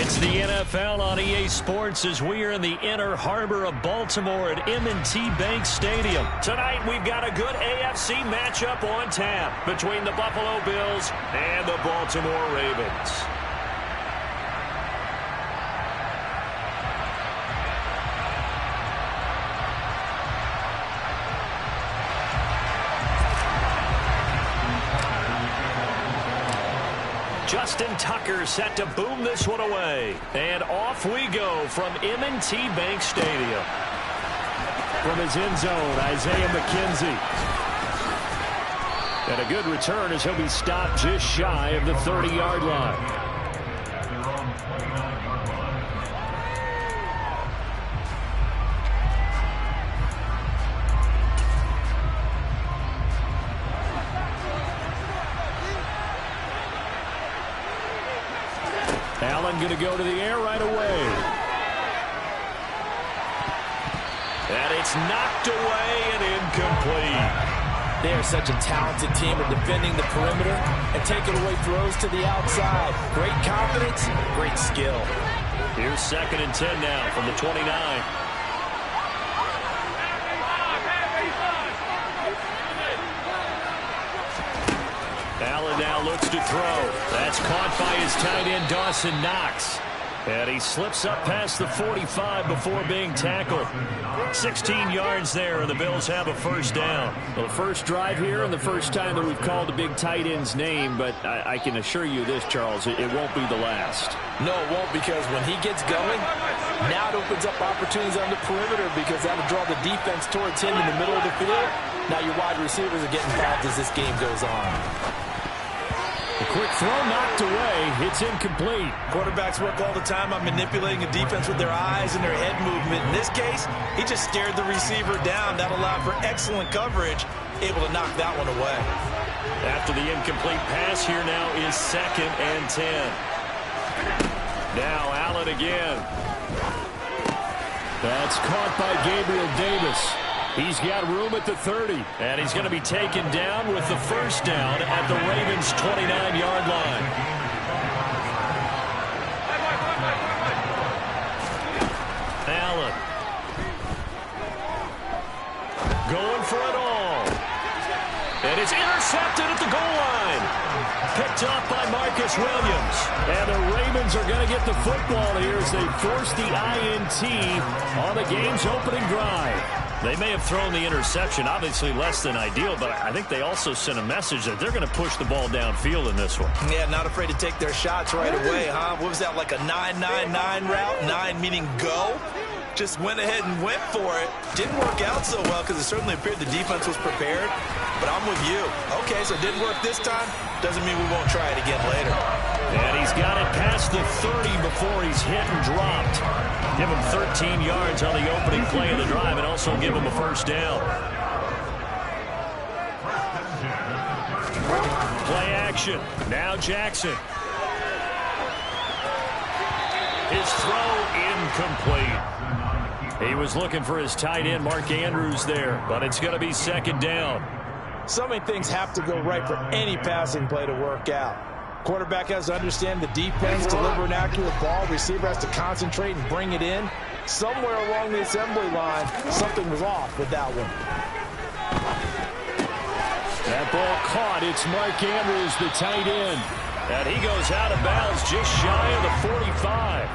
It's the NFL on EA Sports as we are in the inner harbor of Baltimore at M&T Bank Stadium. Tonight we've got a good AFC matchup on tap between the Buffalo Bills and the Baltimore Ravens. Justin Tucker set to boom this one away. And off we go from M&T Bank Stadium. From his end zone, Isaiah McKenzie. And a good return as he'll be stopped just shy of the 30-yard line. Allen going to go to the air right away. And it's knocked away and incomplete. They are such a talented team at defending the perimeter and taking away throws to the outside. Great confidence, great skill. Here's 2nd and 10 now from the 29. Allen now looks to throw. That's caught by his tight end, Dawson Knox. And he slips up past the 45 before being tackled. 16 yards there, and the Bills have a first down. Well, the first drive here and the first time that we've called a big tight end's name, but I can assure you this, Charles, it won't be the last. No, it won't, because when he gets going, now it opens up opportunities on the perimeter because that'll draw the defense towards him in the middle of the field. Now your wide receivers are getting involved as this game goes on. A quick throw knocked away. It's incomplete. Quarterbacks work all the time on manipulating a defense with their eyes and their head movement. In this case, he just stared the receiver down. That allowed for excellent coverage, able to knock that one away. After the incomplete pass, here now is 2nd and 10. Now Allen again. That's caught by Gabriel Davis. He's got room at the 30, and he's going to be taken down with the first down at the Ravens' 29-yard line. Allen. Going for it all. And it's intercepted at the goal line. Picked up by Marcus Williams. And the Ravens are going to get the football here as they force the INT on the game's opening drive. They may have thrown the interception, obviously less than ideal, but I think they also sent a message that they're going to push the ball downfield in this one. Yeah, not afraid to take their shots right away, huh? What was that, like a 9-9-9 route? 9 meaning go? Just went ahead and went for it. Didn't work out so well because it certainly appeared the defense was prepared. But I'm with you. Okay, so it didn't work this time. Doesn't mean we won't try it again later. And he's got it past the 30 before he's hit and dropped. Give him 13 yards on the opening play of the drive and also give him a first down. Play action. Now Jackson. His throw incomplete. He was looking for his tight end, Mark Andrews, there, but it's going to be 2nd down. So many things have to go right for any passing play to work out. Quarterback has to understand the defense, deliver an accurate ball. Receiver has to concentrate and bring it in. Somewhere along the assembly line, something was off with that one. That ball caught. It's Mark Andrews, the tight end. And he goes out of bounds just shy of the 45.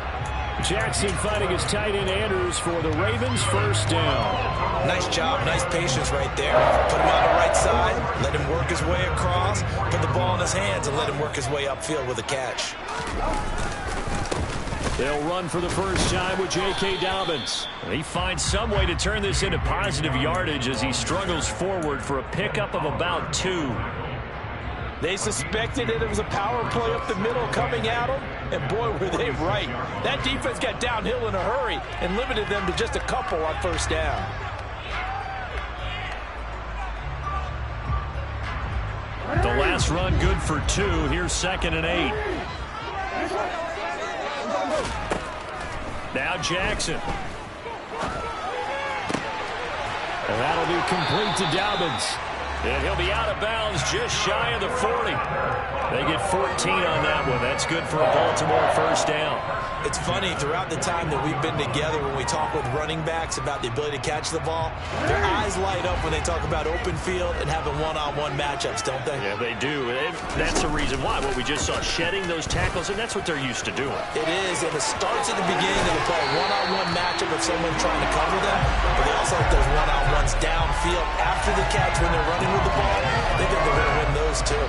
Jackson fighting his tight end Andrews for the Ravens' first down. Nice job, nice patience right there. Put him on the right side, let him work his way across, put the ball in his hands, and let him work his way upfield with a catch. They'll run for the first time with J.K. Dobbins. He finds some way to turn this into positive yardage as he struggles forward for a pickup of about 2. They suspected that it was a power play up the middle coming at them, and boy, were they right. That defense got downhill in a hurry and limited them to just a couple on first down. The last run good for 2. Here's 2nd and 8. Now Jackson. And that'll be complete to Dobbins. And he'll be out of bounds just shy of the 40. They get 14 on that one. That's good for a Baltimore first down. It's funny, throughout the time that we've been together, when we talk with running backs about the ability to catch the ball, their eyes light up when they talk about open field and having one-on-one matchups, don't they? Yeah, they do. That's the reason why. What we just saw, shedding those tackles, and that's what they're used to doing. It is, and it starts at the beginning. They can play a one-on-one matchup with someone trying to cover them, but they also have those one-on-ones downfield after the catch when they're running with the ball. They think they're going to win those, too.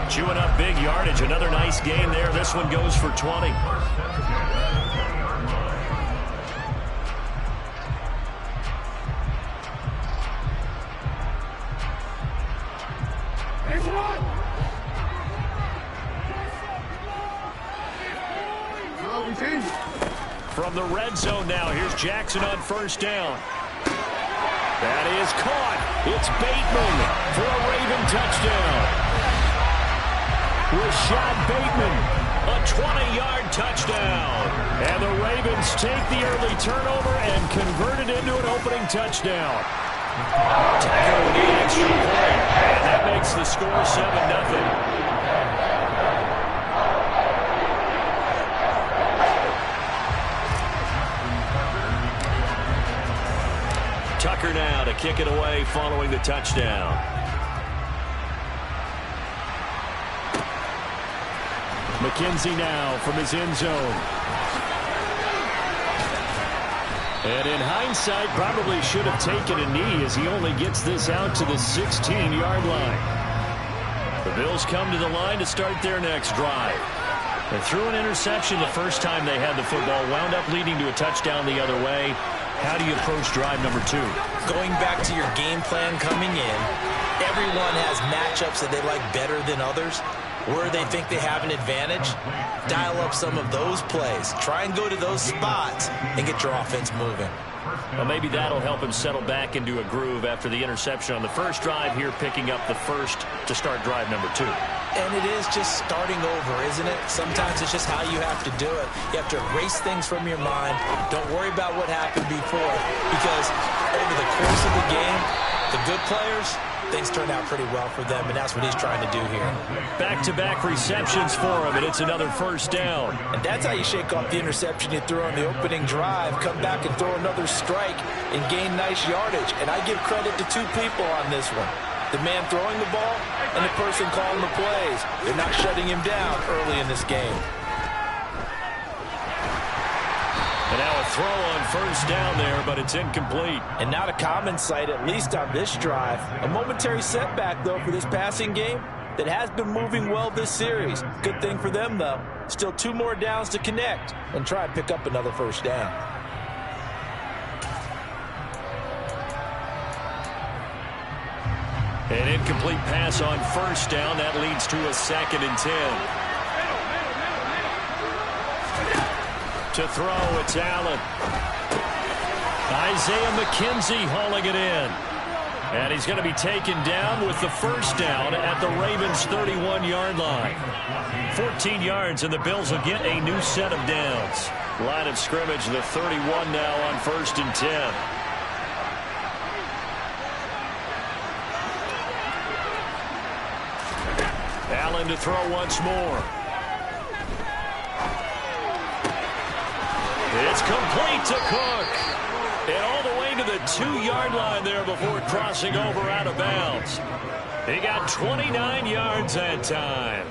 Chewing up big yardage. Another nice game there. This one goes for 20. From the red zone now, here's Jackson on first down. That is caught. It's Bateman for a Raven touchdown. Rashad Bateman, a 20-yard touchdown. And the Ravens take the early turnover and convert it into an opening touchdown. Tackle with the extra point, and that makes the score 7-0. Tucker now to kick it away following the touchdown. McKenzie now from his end zone. And in hindsight, probably should have taken a knee as he only gets this out to the 16-yard line. The Bills come to the line to start their next drive. They threw an interception the first time they had the football, wound up leading to a touchdown the other way. How do you approach drive number 2? Going back to your game plan coming in, everyone has matchups that they like better than others. Where they think they have an advantage, dial up some of those plays. Try and go to those spots and get your offense moving. Well, maybe that'll help him settle back into a groove after the interception on the first drive here, picking up the first to start drive number 2. And it is just starting over, isn't it? Sometimes it's just how you have to do it. You have to erase things from your mind. Don't worry about what happened before, because over the course of the game, the good players, things turn out pretty well for them, and that's what he's trying to do here. Back-to-back receptions for him, and it's another first down. And that's how you shake off the interception you threw on the opening drive, come back and throw another strike and gain nice yardage. And I give credit to two people on this one. The man throwing the ball and the person calling the plays. They're not shutting him down early in this game. And now a throw on first down there, but it's incomplete. And not a common sight, at least on this drive. A momentary setback, though, for this passing game that has been moving well this series. Good thing for them, though. Still 2 more downs to connect and try and pick up another first down. An incomplete pass on first down. That leads to a 2nd and 10. To throw, it's Allen. Isaiah McKenzie hauling it in. And he's going to be taken down with the first down at the Ravens' 31-yard line. 14 yards, and the Bills will get a new set of downs. Line of scrimmage, the 31 now on 1st and 10. Allen to throw once more. It's complete to Cook. And all the way to the 2-yard line there before crossing over out of bounds. He got 29 yards that time.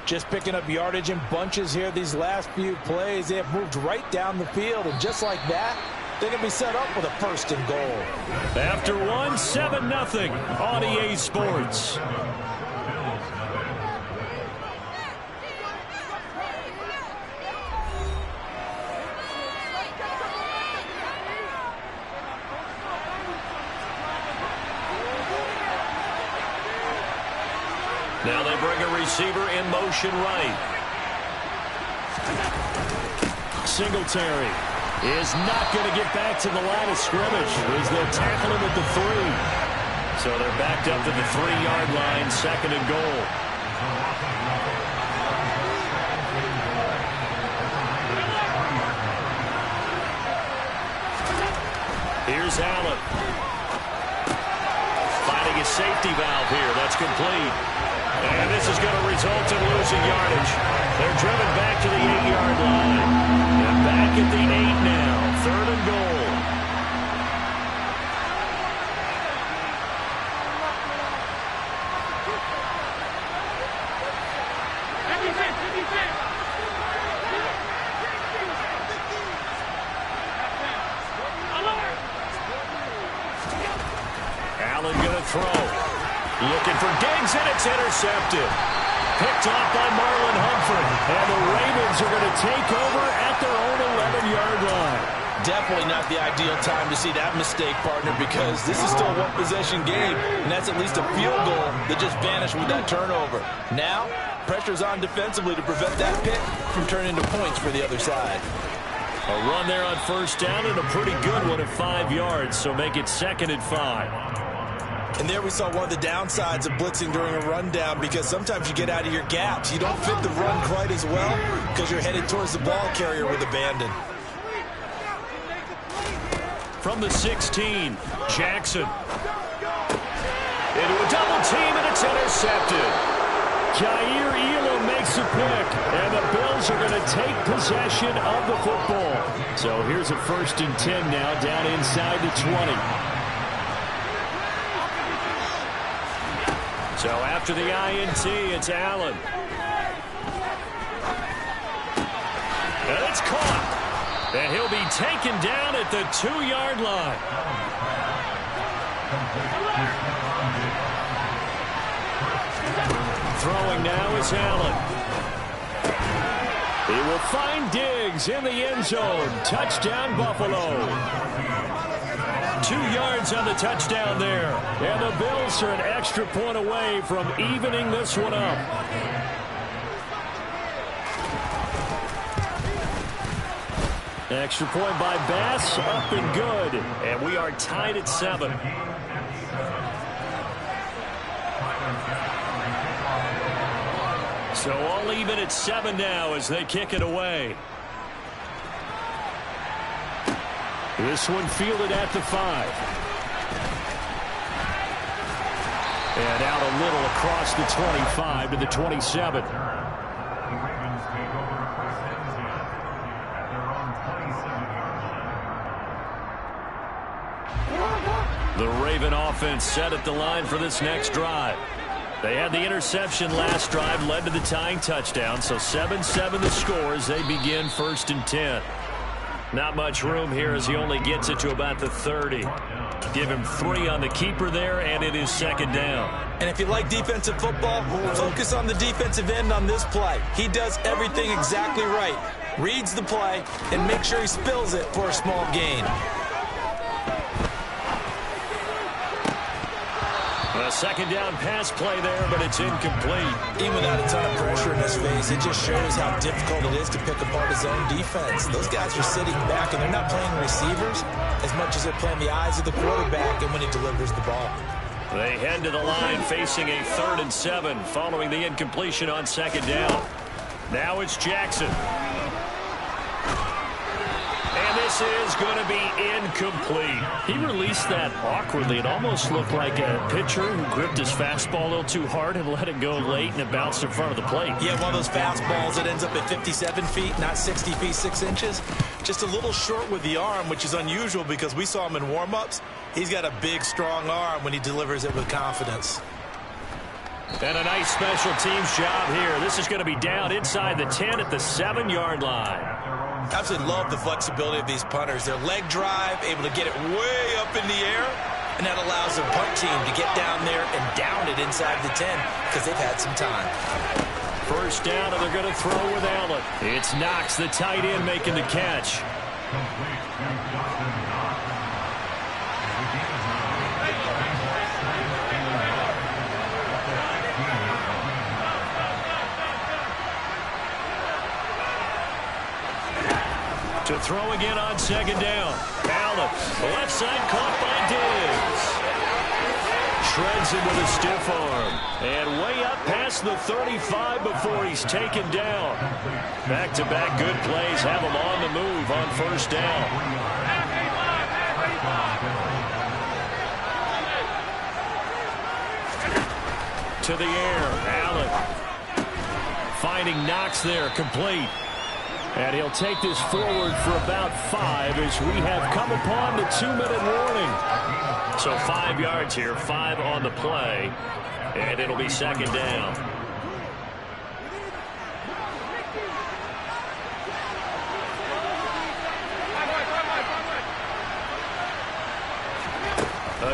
Just picking up yardage in bunches here these last few plays. They have moved right down the field, and just like that, they're going to be set up with a 1st and goal. After 7-0 on EA Sports. Now they bring a receiver in motion right. Singletary is not going to get back to the line of scrimmage as they'll tackle him at the 3. So they're backed up to the 3-yard line, 2nd and goal. Here's Allen. Finding a safety valve here. That's complete. And this is going to result in losing yardage. They're driven back to the 8-yard line. And back at the 8 now. 3rd and goal. Allen going to throw. Looking for Diggs, and it's intercepted. Picked off by Marlon Humphrey. And the Ravens are going to take over at their own 11-yard line. Definitely not the ideal time to see that mistake, partner, because this is still a one-possession game, and that's at least a field goal that just vanished with that turnover. Now, pressure's on defensively to prevent that pick from turning into points for the other side. A run there on 1st down, and a pretty good one at 5 yards, so make it 2nd and 5. And there we saw one of the downsides of blitzing during a rundown, because sometimes you get out of your gaps. You don't fit the run quite as well because you're headed towards the ball carrier with abandon. From the 16, Jackson. Into a double team, and it's intercepted. Jair Elam makes a pick, and the Bills are going to take possession of the football. So here's a 1st and 10 now, down inside the 20. So after the INT, it's Allen. And it's caught. And he'll be taken down at the 2-yard line. Throwing now is Allen. He will find Diggs in the end zone. Touchdown, Buffalo. 2 yards on the touchdown there. And the Bills are an extra point away from evening this one up. Extra point by Bass, up and good. And we are tied at 7. So all even at 7 now as they kick it away. This one fielded at the 5. And out a little across the 25 to the 27. The Raven offense set at the line for this next drive. They had the interception last drive, led to the tying touchdown, so 7-7 the score as they begin 1st and 10. Not much room here as he only gets it to about the 30. Give him 3 on the keeper there, and it is 2nd down. And if you like defensive football, focus on the defensive end on this play. He does everything exactly right. Reads the play and makes sure he spills it for a small gain. A 2nd down pass play there, but it's incomplete. Even without a ton of pressure in his face, it just shows how difficult it is to pick apart his own defense. Those guys are sitting back, and they're not playing receivers as much as they're playing the eyes of the quarterback and when he delivers the ball. They head to the line facing a 3rd and 7 following the incompletion on 2nd down. Now it's Jackson. And this is going to be incomplete. He released that awkwardly. It almost looked like a pitcher who gripped his fastball a little too hard and let it go late, and it bounced in front of the plate. Yeah, one of those fastballs that ends up at 57 feet, not 60 feet, 6 inches. Just a little short with the arm, which is unusual because we saw him in warm-ups. He's got a big, strong arm when he delivers it with confidence. And a nice special teams job here. This is going to be down inside the 10 at the 7-yard line. Absolutely love the flexibility of these punters. Their leg drive, able to get it way up in the air, and that allows their punt team to get down there and down it inside the 10 because they've had some time. 1st down, and they're going to throw with Allen. It's Knox, the tight end, making the catch. To throw again on 2nd down. Allen, the left side caught by Diggs. Shreds him with a stiff arm. And way up past the 35 before he's taken down. Back-to-back good plays have him on the move on 1st down. To the air. Allen Finding Knox there, complete. And he'll take this forward for about 5 as we have come upon the 2-minute warning. So 5 yards here, 5 on the play, and it'll be second down.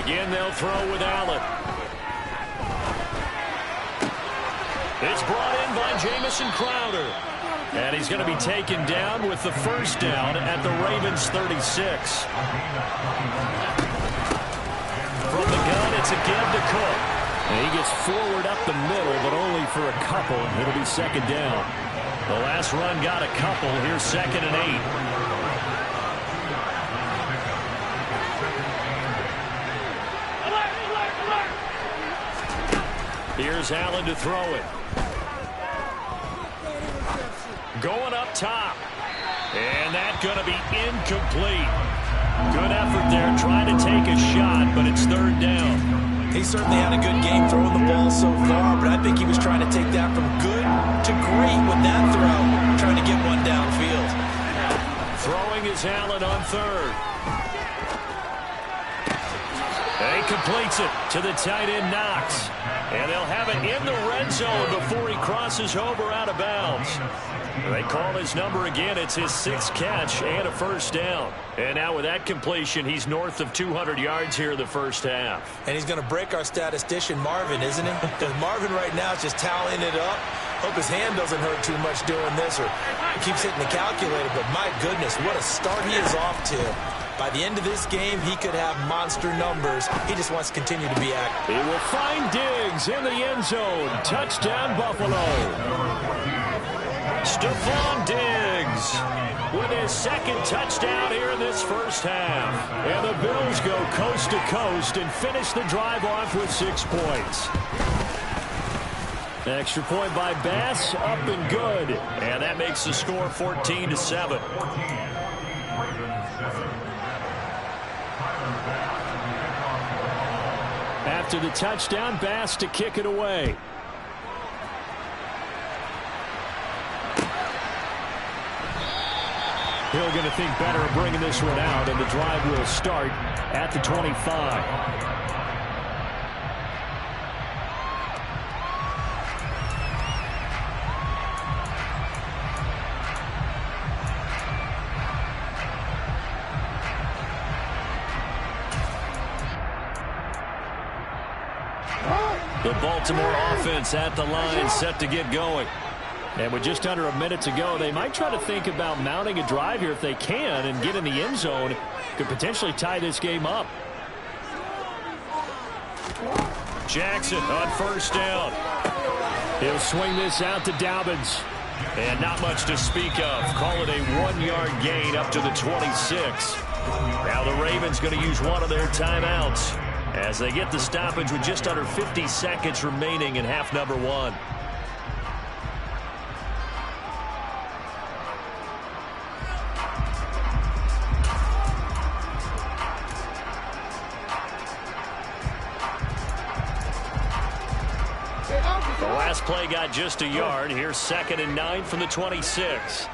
Again, they'll throw with Allen. It's brought in by Jamison Crowder. And he's going to be taken down with the first down at the Ravens 36. From the gun, it's a give to Cook. And he gets forward up the middle, but only for a couple. It'll be second down. The last run got a couple. Here's 2nd and 8. Here's Allen to throw it. Going up top. And that's going to be incomplete. Good effort there trying to take a shot, but it's 3rd down. He certainly had a good game throwing the ball so far, but I think he was trying to take that from good to great with that throw, trying to get one downfield. Throwing is Allen on 3rd. And he completes it to the tight end, Knox. And they'll have it in the red zone before he crosses over out of bounds. They call his number again. It's his 6th catch and a first down. And now with that completion, he's north of 200 yards here in the first half. And he's going to break our statistician, Marvin, isn't he? Because Marvin right now is just tallying it up. Hope his hand doesn't hurt too much doing this or keeps hitting the calculator. But my goodness, what a start he is off to. By the end of this game, he could have monster numbers. He just wants to continue to be active. He will find Diggs in the end zone. Touchdown, Buffalo. Stephon Diggs with his 2nd touchdown here in this first half. And the Bills go coast to coast and finish the drive off with 6 points. Extra point by Bass, up and good. And that makes the score 14-7. After the touchdown, Bass to kick it away. Hill going to think better of bringing this one out, and the drive will start at the 25. The Baltimore offense at the line, set to get going. And with just under a minute to go, they might try to think about mounting a drive here if they can and get in the end zone. Could potentially tie this game up. Jackson on first down. He'll swing this out to Dobbins. And not much to speak of. Call it a 1-yard gain up to the 26. Now the Ravens going to use one of their timeouts as they get the stoppage with just under 50 seconds remaining in half number 1. The last play got just a yard. Here's 2nd and 9 from the 26.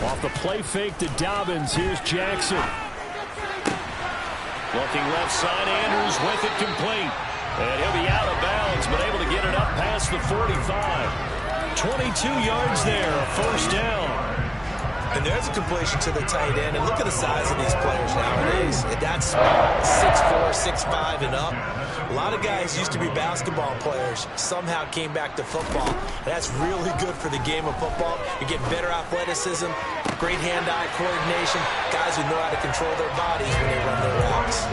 Off the play fake to Dobbins. Here's Jackson. Looking left side. Andrews with it complete. And he'll be out of bounds, but able to get it up past the 45. 22 yards there. A first down. And there's a completion to the tight end. And look at the size of these players nowadays. That's small, 6'4", 6'5", and up. A lot of guys used to be basketball players, somehow came back to football. That's really good for the game of football. You get better athleticism, great hand-eye coordination, guys who know how to control their bodies when they run their routes.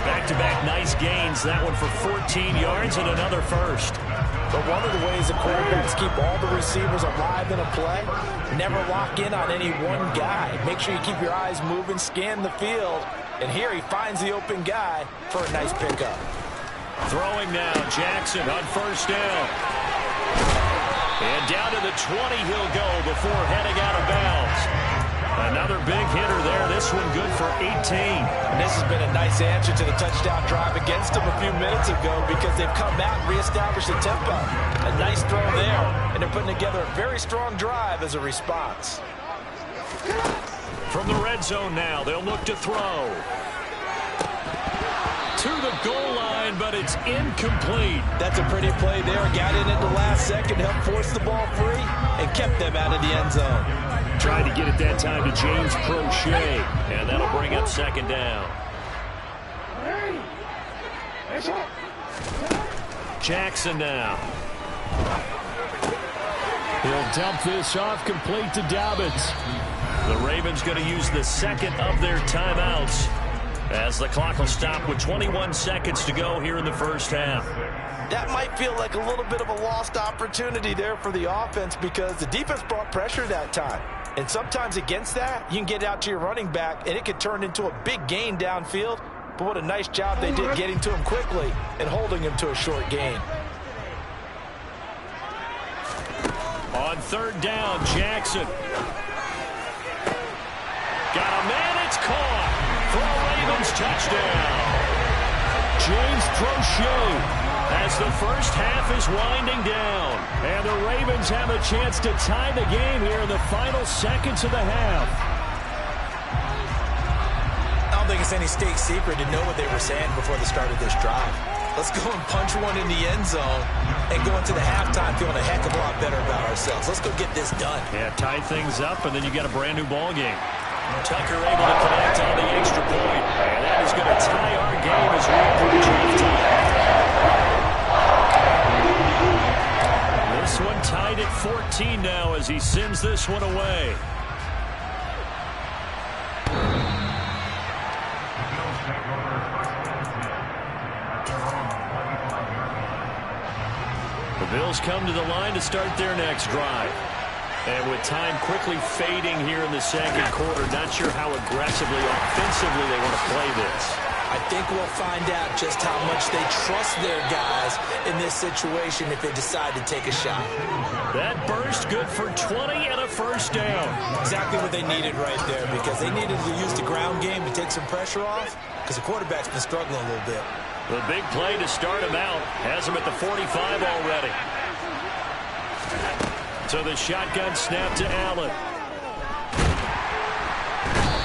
Back-to-back nice gains. That one for 14 yards and another first. But one of the ways the quarterbacks keep all the receivers alive in a play, never lock in on any one guy. Make sure you keep your eyes moving, scan the field. And here he finds the open guy for a nice pickup. Throwing now, Jackson on first down. And down to the 20 he'll go before heading out of bounds. Another big hitter there. This one good for 18. And this has been a nice answer to the touchdown drive against them a few minutes ago because they've come out and reestablished the tempo. A nice throw there, and they're putting together a very strong drive as a response. From the red zone now, they'll look to throw. To the goal line, but it's incomplete. That's a pretty play there. Got in at the last second, helped force the ball free, and kept them out of the end zone. Tried to get it that time to James Crochet, and that'll bring up second down. Jackson now. He'll dump this off complete to Dobbins. The Ravens going to use the second of their timeouts as the clock will stop with 21 seconds to go here in the first half. That might feel like a little bit of a lost opportunity there for the offense because the defense brought pressure that time. And sometimes against that, you can get out to your running back, and it could turn into a big gain downfield. But what a nice job they did getting to him quickly and holding him to a short gain. On third down, Jackson. Got a man, it's caught for a Ravens touchdown. James Crochet as the first half is winding down. And the Ravens have a chance to tie the game here in the final seconds of the half. I don't think it's any state secret to know what they were saying before the start of this drive. Let's go and punch one in the end zone and go into the halftime feeling a heck of a lot better about ourselves. Let's go get this done. Yeah, tie things up, and then you got a brand new ball game. Tucker able to connect on the extra point. And that is going to tie our game as we approach halftime. This one tied at 14 now as he sends this one away. The Bills come to the line to start their next drive. And with time quickly fading here in the second quarter, not sure how aggressively, offensively they want to play this. I think we'll find out just how much they trust their guys in this situation if they decide to take a shot. That burst good for 20 and a first down. Exactly what they needed right there because they needed to use the ground game to take some pressure off because the quarterback's been struggling a little bit. The big play to start him out has him at the 45 already. So the shotgun snap to Allen.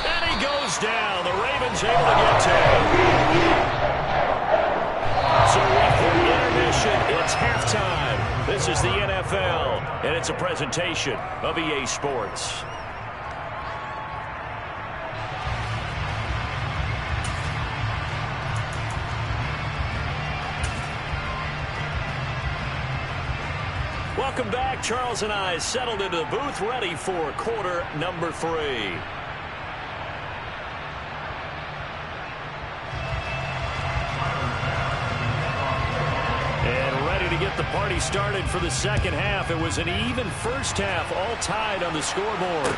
And he goes down. The Ravens able to get to him. So we hit intermission. It's halftime. This is the NFL, and it's a presentation of EA Sports. Welcome back. Charles and I settled into the booth, ready for quarter number 3. And ready to get the party started for the second half. It was an even first half, all tied on the scoreboard.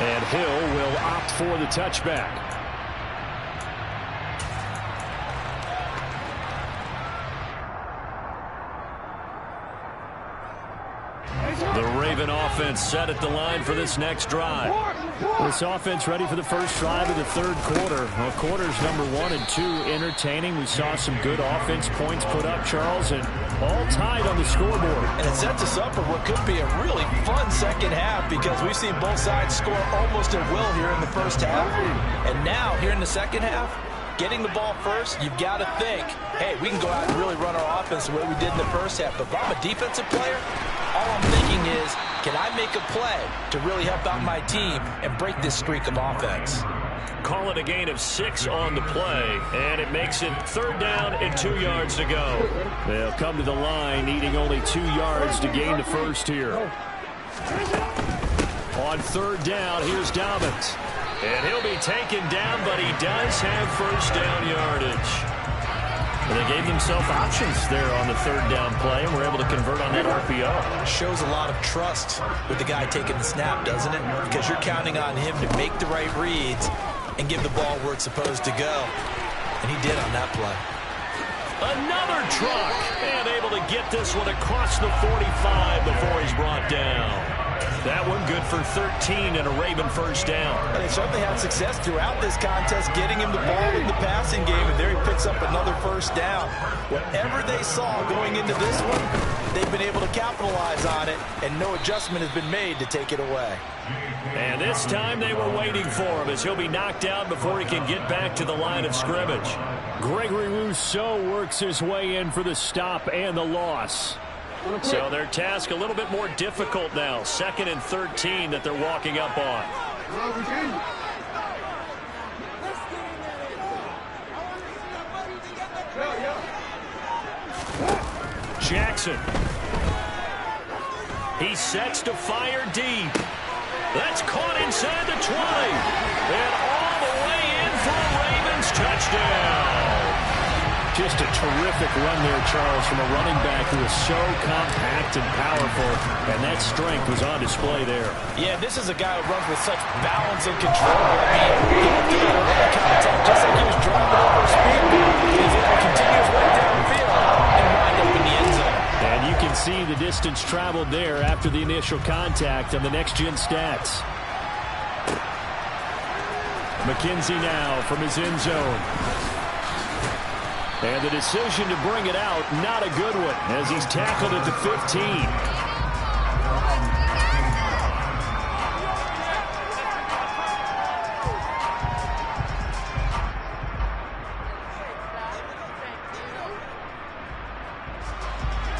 And Hill will opt for the touchback. The Raven offense set at the line for this next drive. This offense ready for the first drive of the third quarter. Well, quarters number 1 and 2 entertaining. We saw some good offense points put up, Charles, and all tied on the scoreboard. And it sets us up for what could be a really fun second half because we've seen both sides score almost at will here in the first half. And now, here in the second half, getting the ball first, you've got to think, hey, we can go out and really run our offense the way we did in the first half. But if I'm a defensive player, all I'm thinking is, can I make a play to really help out my team and break this streak of offense? Call it a gain of 6 on the play, and it makes it third down and 2 yards to go. They'll come to the line needing only 2 yards to gain the first here. On third down, here's Dobbins. And he'll be taken down, but he does have first down yardage. And they gave themselves options there on the third down play, and were able to convert on that RPO. Shows a lot of trust with the guy taking the snap, doesn't it? Because you're counting on him to make the right reads and give the ball where it's supposed to go. And he did on that play. Another truck, and able to get this one across the 45 before he's brought down. That one good for 13 and a Raven first down. They certainly had success throughout this contest getting him the ball in the passing game, and there he picks up another first down. Whatever they saw going into this one, they've been able to capitalize on it, and no adjustment has been made to take it away. And this time they were waiting for him as he'll be knocked out before he can get back to the line of scrimmage. Gregory Rousseau works his way in for the stop and the loss. So their task a little bit more difficult now. 2nd and 13 that they're walking up on. Jackson. He sets to fire deep. That's caught inside the 20. And all the way in for a Ravens touchdown. Just a terrific run there, Charles, from a running back who is so compact and powerful, and that strength was on display there. Yeah, this is a guy who runs with such balance and control. I mean, he looked at early contact just like he was driving over a speed bump. He was able to continue his way downfield and wind up in the end zone. And you can see the distance traveled there after the initial contact on the next-gen stats. McKenzie now from his end zone. And the decision to bring it out, not a good one, as he's tackled at the 15.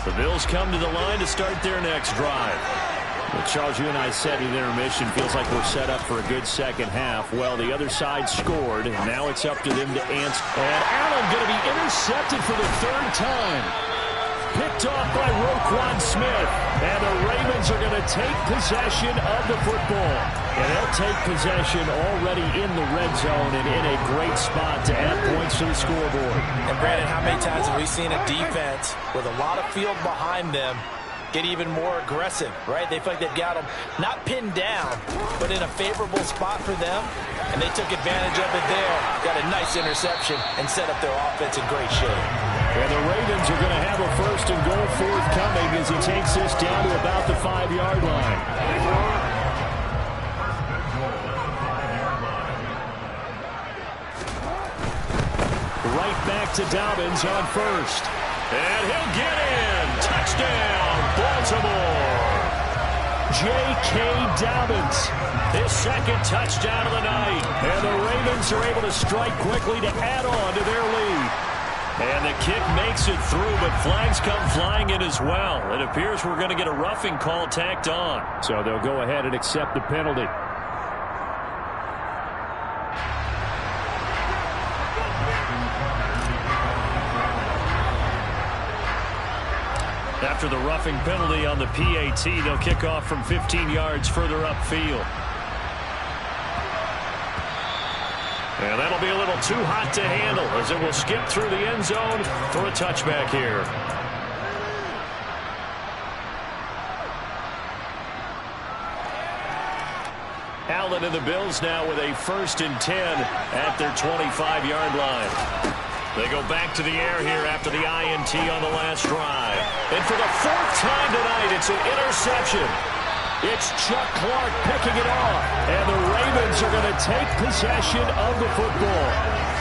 The Bills come to the line to start their next drive. Well, Charles, you and I said in intermission, feels like we're set up for a good second half. Well, the other side scored, and now it's up to them to answer. And Allen going to be intercepted for the 3rd time. Picked off by Roquan Smith. And the Ravens are going to take possession of the football. And they'll take possession already in the red zone and in a great spot to add points to the scoreboard. And Brandon, how many times have we seen a defense with a lot of field behind them get even more aggressive, right? They feel like they've got them not pinned down, but in a favorable spot for them, and they took advantage of it there. Got a nice interception and set up their offense in great shape. And the Ravens are going to have a 1st and goal forthcoming as he takes this down to about the 5-yard line. Right back to Dobbins on 1st. And he'll get in. Touchdown, Baltimore. J.K. Dobbins, his 2nd touchdown of the night. And the Ravens are able to strike quickly to add on to their lead. And the kick makes it through, but flags come flying in as well. It appears we're going to get a roughing call tacked on. So they'll go ahead and accept the penalty. After the roughing penalty on the PAT, they'll kick off from 15 yards further upfield. And that'll be a little too hot to handle as it will skip through the end zone for a touchback here. Allen and the Bills now with a 1st and 10 at their 25-yard line. They go back to the air here after the INT on the last drive. And for the 4th time tonight, it's an interception. It's Chuck Clark picking it off. And the Ravens are going to take possession of the football.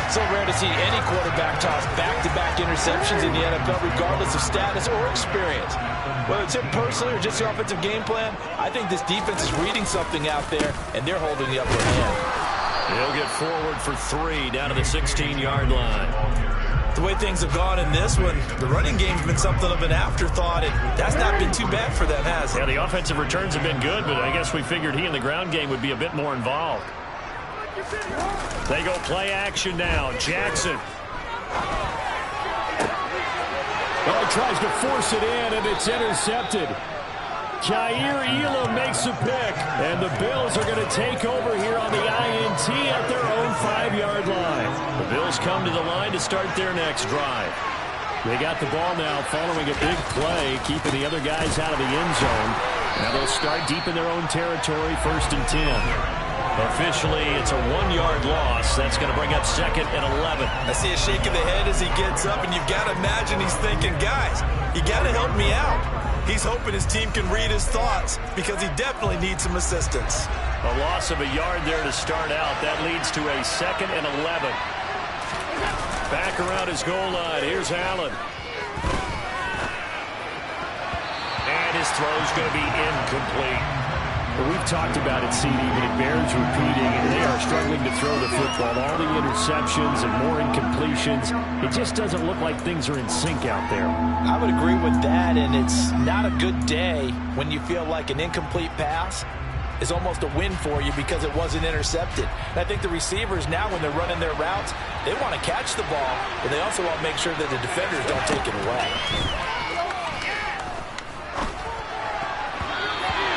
So rare to see any quarterback toss back-to-back interceptions in the NFL, regardless of status or experience. Whether it's him personally or just the offensive game plan, I think this defense is reading something out there, and they're holding the upper hand. He'll get forward for 3 down to the 16-yard line. The way things have gone in this one, the running game's been something of an afterthought, and that's not been too bad for them, has it? Yeah, the offensive returns have been good, but I guess we figured he in the ground game would be a bit more involved. They go play action now. Jackson. Oh, he tries to force it in, and it's intercepted. Jair Elam makes a pick, and the Bills are going to take over here on the INT at their own 5-yard line. The Bills come to the line to start their next drive. They got the ball now following a big play, keeping the other guys out of the end zone. Now they'll start deep in their own territory, 1st and 10. Officially, it's a 1-yard loss. That's going to bring up 2nd and 11. I see a shake of the head as he gets up, and you've got to imagine he's thinking, guys, you got to help me out. He's hoping his team can read his thoughts because he definitely needs some assistance. A loss of a yard there to start out. That leads to a 2nd and 11. Back around his goal line. Here's Allen. And his throw's going to be incomplete. Well, we've talked about it, CD, but it bears repeating. They are struggling to throw the football. All the interceptions and more incompletions. It just doesn't look like things are in sync out there. I would agree with that, and it's not a good day when you feel like an incomplete pass is almost a win for you because it wasn't intercepted. And I think the receivers now, when they're running their routes, they want to catch the ball, but they also want to make sure that the defenders don't take it away.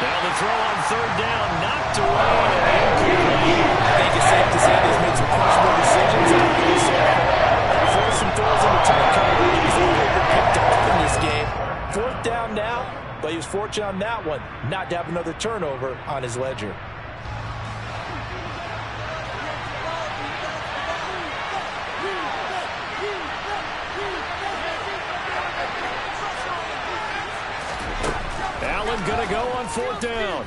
Now the throw on 3rd down, knocked away and incomplete. I think it's safe to say they've made some questionable decisions on this. Forced some throws into tight coverage. He's a little bit picked off in this game. 4th down now, but he was fortunate on that one not to have another turnover on his ledger. Allen going to go on 4th down.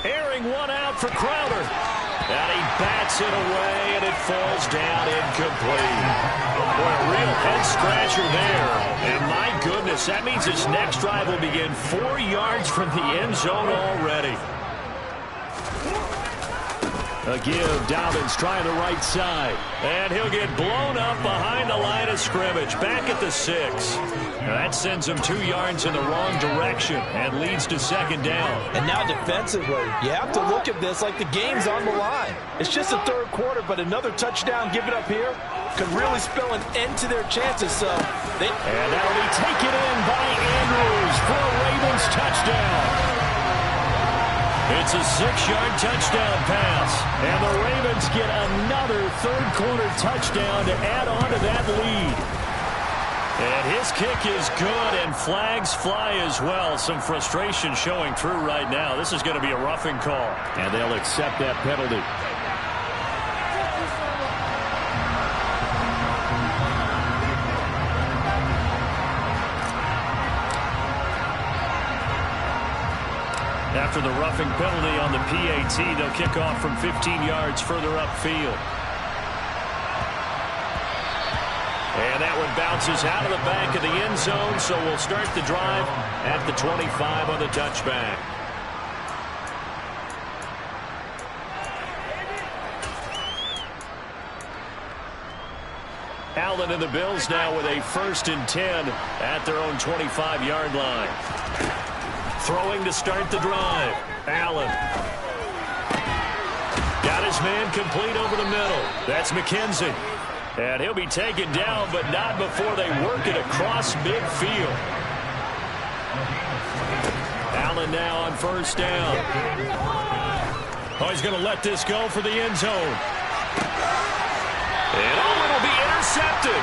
Airing one out for Crowder. And he bats it away, and it falls down incomplete. Boy, a real head-scratcher there. And my goodness, that means his next drive will begin 4 yards from the end zone already. A give, Dobbins trying the right side. And he'll get blown up behind the line of scrimmage, back at the 6. Now that sends him 2 yards in the wrong direction and leads to 2nd down. And now defensively, you have to look at this like the game's on the line. It's just the 3rd quarter, but another touchdown given up here could really spell an end to their chances. And that'll be taken in by Andrews for a Ravens touchdown. It's a 6-yard touchdown pass. And the Ravens get another 3rd quarter touchdown to add on to that lead. And his kick is good, and flags fly as well. Some frustration showing through right now. This is going to be a roughing call. And they'll accept that penalty. After the roughing penalty on the PAT, they'll kick off from 15 yards further upfield. And that one bounces out of the back of the end zone, so we'll start the drive at the 25 on the touchback. Allen and the Bills now with a 1st and 10 at their own 25-yard line. Throwing to start the drive. Allen. Got his man complete over the middle. That's McKenzie. And he'll be taken down, but not before they work it across midfield. Allen now on 1st down. Oh, he's going to let this go for the end zone. And it'll be intercepted.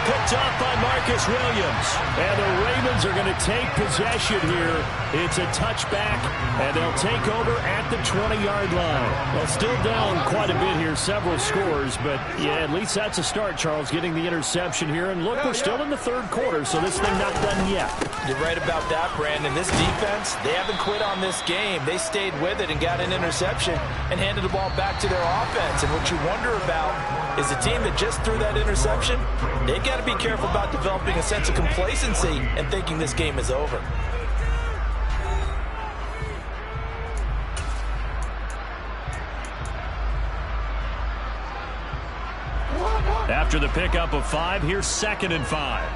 Picked up by Marcus Williams. And the Ravens are going to take possession here. It's a touchback, and they'll take over at the 20-yard line. Well, still down quite a bit here, several scores, but yeah, at least that's a start, Charles, getting the interception here. And look, we're still in the 3rd quarter, so this thing not done yet. You're right about that, Brandon. This defense, they haven't quit on this game. They stayed with it and got an interception and handed the ball back to their offense. And what you wonder about is the team that just threw that interception, they got to be careful about developing a sense of complacency and thinking this game is over. After the pickup of 5, here's 2nd and 5.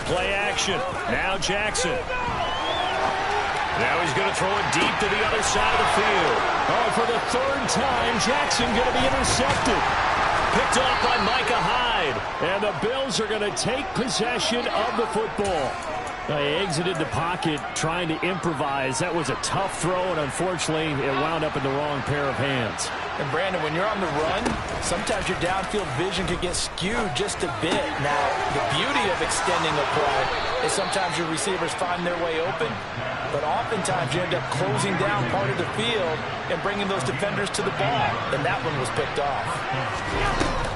Play action. Now Jackson. Now he's going to throw it deep to the other side of the field. Oh, for the 3rd time, Jackson going to be intercepted. Picked off by Micah Hyde. And the Bills are going to take possession of the football. They exited the pocket trying to improvise. That was a tough throw, and unfortunately, it wound up in the wrong pair of hands. And Brandon, when you're on the run, sometimes your downfield vision can get skewed just a bit. Now, the beauty of extending a play is sometimes your receivers find their way open, but oftentimes you end up closing down part of the field and bringing those defenders to the ball, and that one was picked off.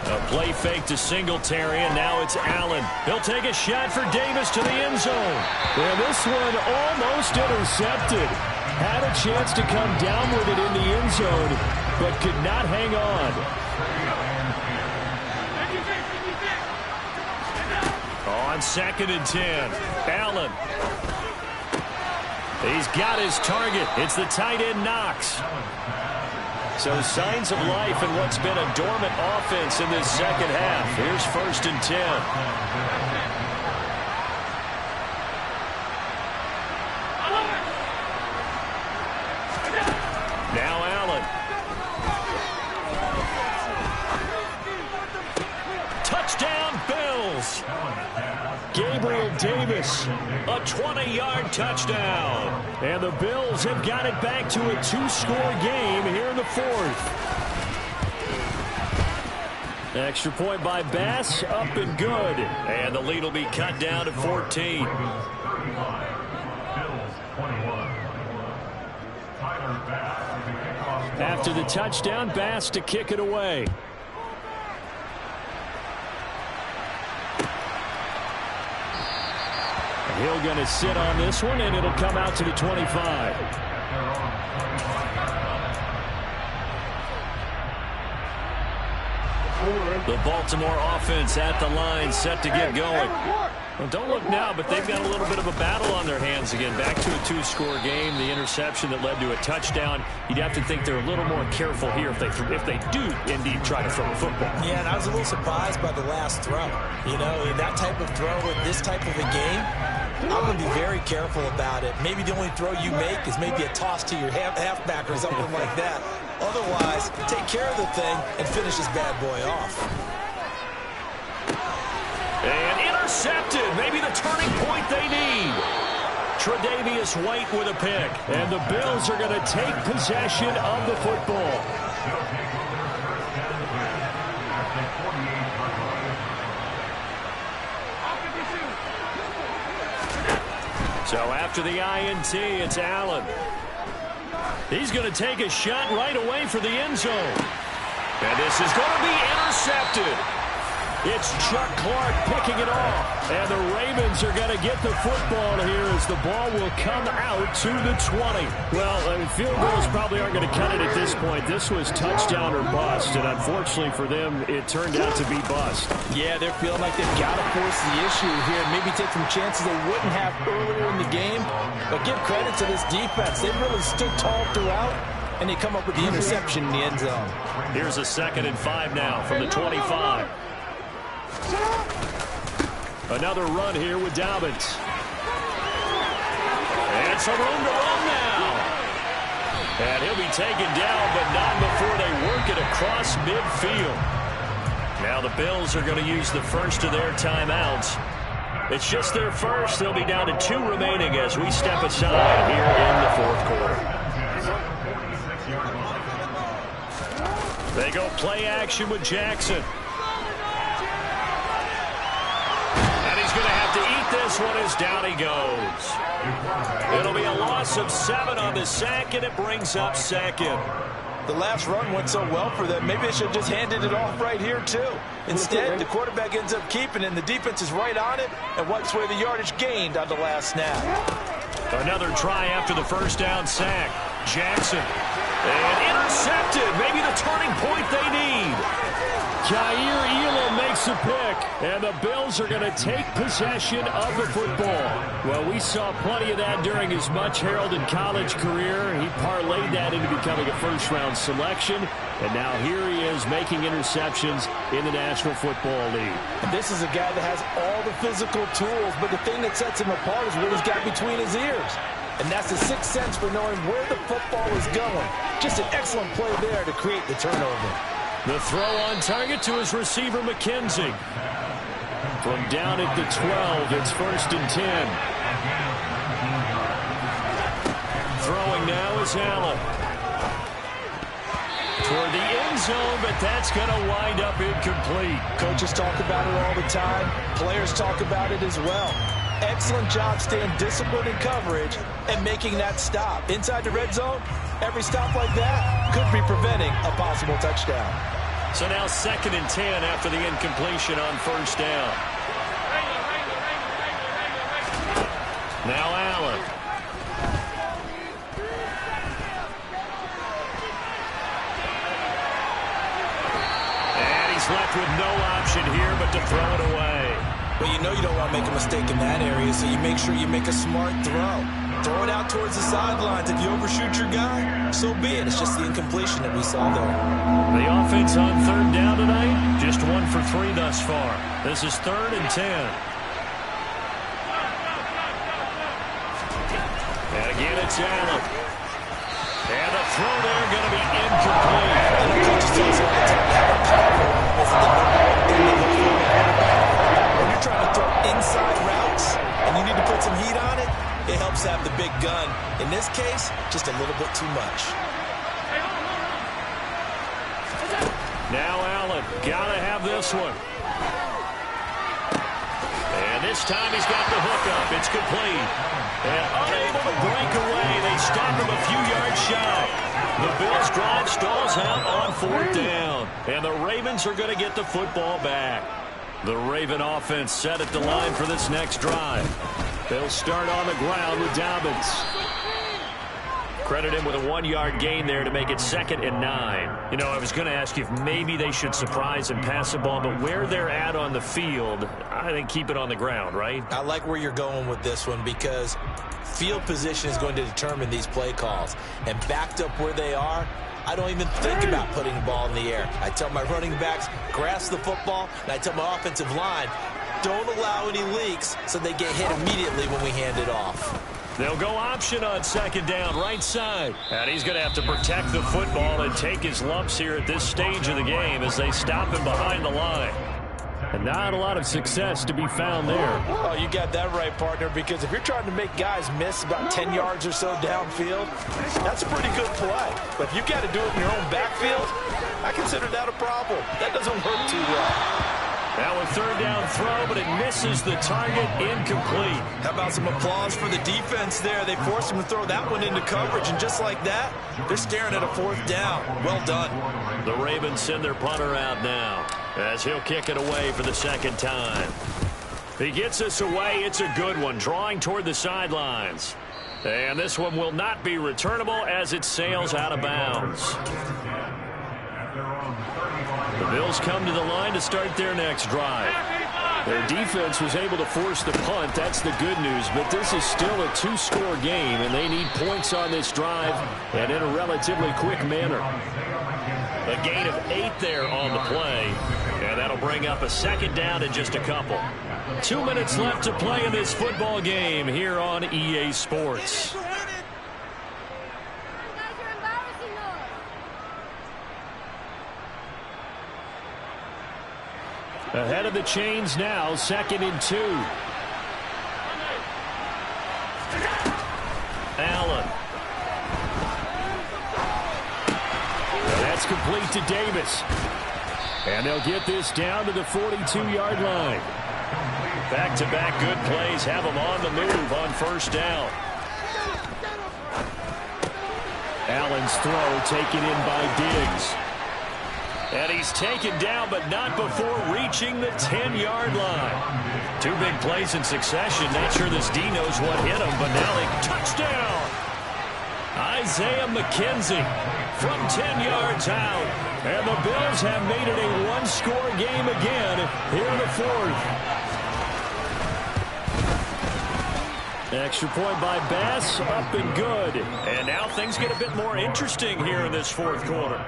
A play fake to Singletary, and now it's Allen. He'll take a shot for Davis to the end zone. And this one almost intercepted. Had a chance to come down with it in the end zone, but could not hang on. On 2nd and 10, Allen. He's got his target. It's the tight end Knox. So signs of life in what's been a dormant offense in this second half. Here's 1st and 10. Now Allen. Touchdown Bills. Gabriel Davis, a 20-yard touchdown. And the Bills have got it back to a 2-score game here in the 4th. Extra point by Bass, up and good. And the lead will be cut down to 14. After the touchdown, Bass to kick it away. Hill going to sit on this one, and it'll come out to the 25. The Baltimore offense at the line, set to get going. Well, don't look now, but they've got a little bit of a battle on their hands again. Back to a 2-score game. The interception that led to a touchdown. You'd have to think they're a little more careful here if they do indeed try to throw the football. Yeah, and I was a little surprised by the last throw. You know, that type of throw in this type of a game, I'm going to be very careful about it. Maybe the only throw you make is maybe a toss to your halfback or something like that. Otherwise, take care of the thing and finish this bad boy off. And intercepted. Maybe the turning point they need. Tre'Davious White with a pick. And the Bills are going to take possession of the football. So after the INT, it's Allen. He's going to take a shot right away for the end zone. And this is going to be intercepted. It's Chuck Clark picking it off. And the Ravens are going to get the football here as the ball will come out to the 20. Well, field goals probably aren't going to cut it at this point. This was touchdown or bust, and unfortunately for them, it turned out to be bust. Yeah, they're feeling like they've got to force the issue here. Maybe take some chances they wouldn't have earlier in the game. But give credit to this defense. They really stood tall throughout, and they come up with the interception in the end zone. Here's a 2nd and 5 now from the 25. Another run here with Dobbins. And some room to run now. And he'll be taken down, but not before they work it across midfield. Now the Bills are going to use the first of their timeouts. It's just their first. They'll be down to 2 remaining as we step aside here in the 4th quarter. They go play action with Jackson. Going to have to eat this one as down he goes. It'll be a loss of 7 on the sack, and it brings up 2nd. The last run went so well for them. Maybe they should have just handed it off right here, too. Instead, the quarterback ends up keeping it, and the defense is right on it and wipes away the yardage gained on the last snap. Another try after the first down sack. Jackson. And intercepted. Maybe the turning point they need. Jair Elam makes a pick, and the Bills are going to take possession of the football. Well, we saw plenty of that during his much-heralded college career. He parlayed that into becoming a first-round selection, and now here he is making interceptions in the National Football League. And this is a guy that has all the physical tools, but the thing that sets him apart is what he's got between his ears. And that's the sixth sense for knowing where the football is going. Just an excellent play there to create the turnover. The throw on target to his receiver, McKenzie. From down at the 12, it's 1st and 10. Throwing now is Allen. Toward the end zone, but that's going to wind up incomplete. Coaches talk about it all the time. Players talk about it as well. Excellent job staying disciplined in coverage and making that stop. Inside the red zone, every stop like that could be preventing a possible touchdown. So now 2nd and 10 after the incompletion on first down. Now Allen. And he's left with no option here but to throw it away. Well, you know you don't want to make a mistake in that area, so you make sure you make a smart throw. Throw it out towards the sidelines. If you overshoot your guy, so be it. It's just the incompletion that we saw there. The offense on 3rd down tonight, just 1 for 3 thus far. This is 3rd and 10. And again, it's Allen. And the throw there going to be incomplete. And the coaches tell us all the time how powerful is the number one thing they look for in a quarterback. When you're trying to throw inside routes and you need to put some heat on it, it helps have the big gun. In this case, just a little bit too much. Now Allen, gotta have this one. And this time he's got the hook up. It's complete. And unable to break away. They stop him a few yards shy. The Bills drive stalls out on 4th down. And the Ravens are going to get the football back. The Raven offense set at the line for this next drive. They'll start on the ground with Dobbins. Credit him with a 1-yard gain there to make it 2nd and 9. You know, I was going to ask you if maybe they should surprise and pass the ball, but where they're at on the field, I think keep it on the ground, right? I like where you're going with this one because field position is going to determine these play calls. And backed up where they are, I don't even think about putting the ball in the air. I tell my running backs, grasp the football, and I tell my offensive line, don't allow any leaks so they get hit immediately when we hand it off. They'll go option on 2nd down, right side. And he's going to have to protect the football and take his lumps here at this stage of the game as they stop him behind the line. And not a lot of success to be found there. Oh, you got that right, partner, because if you're trying to make guys miss about 10 yards or so downfield, that's a pretty good play. But if you've got to do it in your own backfield, I consider that a problem. That doesn't work too well. Now a 3rd down throw, but it misses the target, incomplete. How about some applause for the defense there? They forced him to throw that one into coverage, and just like that, they're staring at a 4th down. Well done. The Ravens send their punter out now as he'll kick it away for the 2nd time. He gets us away. It's a good one, drawing toward the sidelines. And this one will not be returnable as it sails out of bounds. The Bills come to the line to start their next drive. Their defense was able to force the punt. That's the good news. But this is still a 2-score game, and they need points on this drive and in a relatively quick manner. A gain of 8 there on the play, and that'll bring up a 2nd down in just a couple. 2 minutes left to play in this football game here on EA Sports. Ahead of the chains now, 2nd and 2. Allen. That's complete to Davis. And they'll get this down to the 42-yard line. Back-to-back good plays have them on the move on 1st down. Allen's throw taken in by Diggs. And he's taken down, but not before reaching the 10-yard line. 2 big plays in succession. Not sure this D knows what hit him, but now they touchdown. Isaiah McKenzie from 10 yards out. And the Bills have made it a 1-score game again here in the 4th. Extra point by Bass, up and good. And now things get a bit more interesting here in this 4th quarter.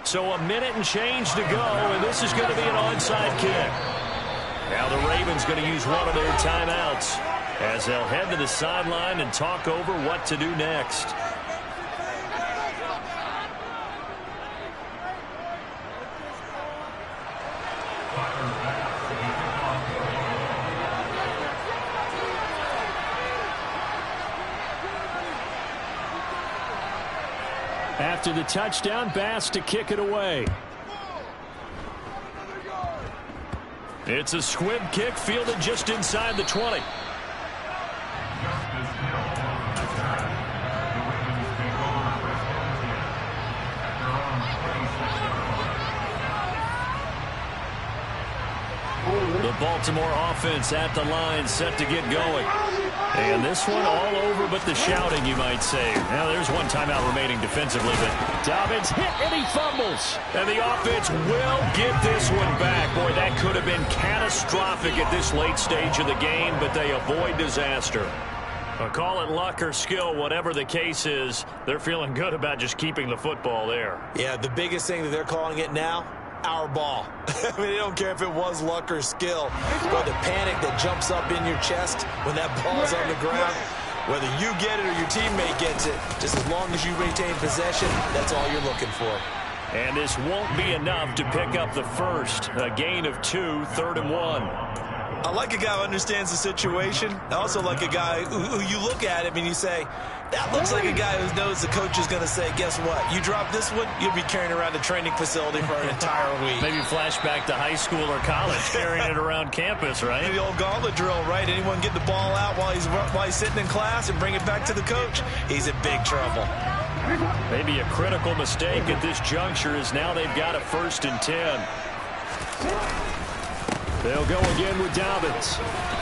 So a minute and change to go, and this is going to be an onside kick. Now the Ravens going to use one of their timeouts as they'll head to the sideline and talk over what to do next. After the touchdown, Bass to kick it away. It's a squib kick fielded just inside the 20. Baltimore offense at the line, set to get going. And this one all over but the shouting, you might say. Now, there's one timeout remaining defensively, but Dobbins hit and he fumbles. And the offense will get this one back. Boy, that could have been catastrophic at this late stage of the game, but they avoid disaster. Well, call it luck or skill, whatever the case is, they're feeling good about just keeping the football there. Yeah, the biggest thing that they're calling it now, our ball. I mean, they don't care if it was luck or skill, or the panic that jumps up in your chest when that ball's on the ground. Whether you get it or your teammate gets it, just as long as you retain possession, that's all you're looking for. And this won't be enough to pick up the first. A gain of 2, 3rd and 1. I like a guy who understands the situation. I also like a guy who you look at him and you say, that looks like a guy who knows the coach is going to say, guess what? You drop this one, you'll be carrying around the training facility for an entire week. Maybe flashback to high school or college, carrying it around campus, right? The old gauntlet drill, right? Anyone get the ball out while he's sitting in class and bring it back to the coach? He's in big trouble. Maybe a critical mistake at this juncture is now they've got a 1st and 10. They'll go again with Dobbins.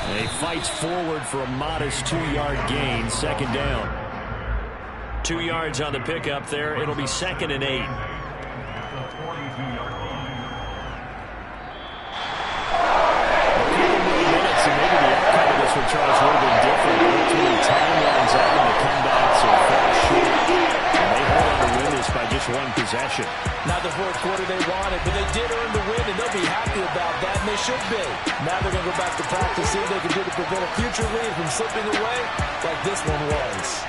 And he fights forward for a modest 2-yard gain, 2nd down. 2 yards on the pickup there. It'll be 2nd and 8. Minutes, and maybe the outcome of this one, Charles, would have been different. Ultimately, time runs out and the comebacks are far short. And they hold on to win this by just 1 possession. Not the 4th quarter they wanted, but they did earn the win, and they'll be happy about that, and they should be. Now they're going to go back to practice, see what they can do to prevent a future lead from slipping away like this one was.